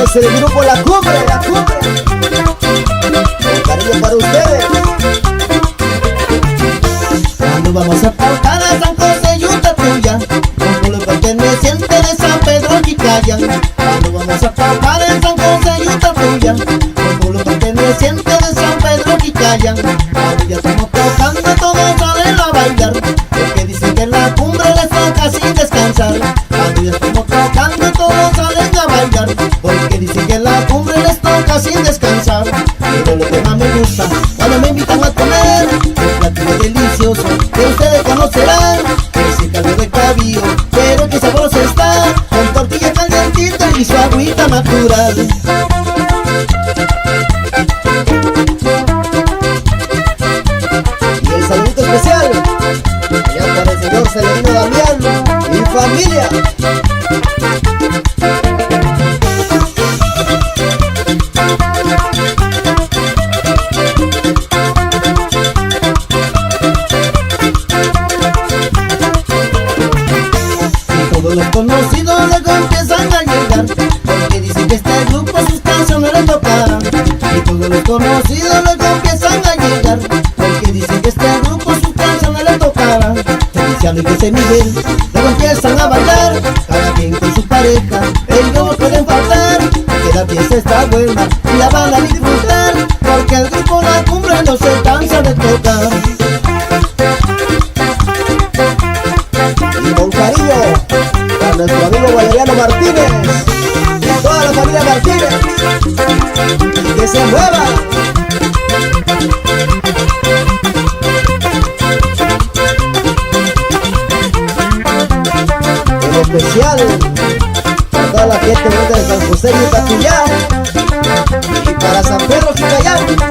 es el grupo La Cumbre, La Cumbre. Con cariño para ustedes. Cuando vamos a pautar a San José y Utatuya, con pueblo perteneciente de San Pedro Quicaya. Cuando vamos a pautar en San José y Utatuya, con pueblo perteneciente de San Pedro Quicaya. Cuando ya estamos tocando todos salen a bailar, porque dicen que en la cumbre les toca sin descansar. Cuando ya estamos tocando todos salen a bailar, porque dicen que en la cumbre les toca sin descansar. Pero lo que más me gusta cuando me invitan a comer un platillo delicioso que ustedes conocerán, es el caldo de caballo, pero que sabroso está, con tortilla calientita y su agüita natural. Y el saludito especial allá para el señor Celerino Damián y familia. Todos los conocidos luego empiezan a llegar, porque dicen que este grupo sus canciones les tocarán. Y todos los conocidos luego empiezan a llegar, porque dicen que este grupo sus canciones les tocarán. Feliciano y José Miguel luego empiezan a bailar, cada quien con su pareja, ellos no pueden faltar, porque la fiesta está buena y la van a disfrutar, porque el grupo La Cumbre no se cansa de tocar. Y con cariño a nuestro amigo Valeriano Martínez y toda la familia Martínez. Y que se mueva. En especial para toda la gente de San José y Utatuya y para San Pedro Quicaya.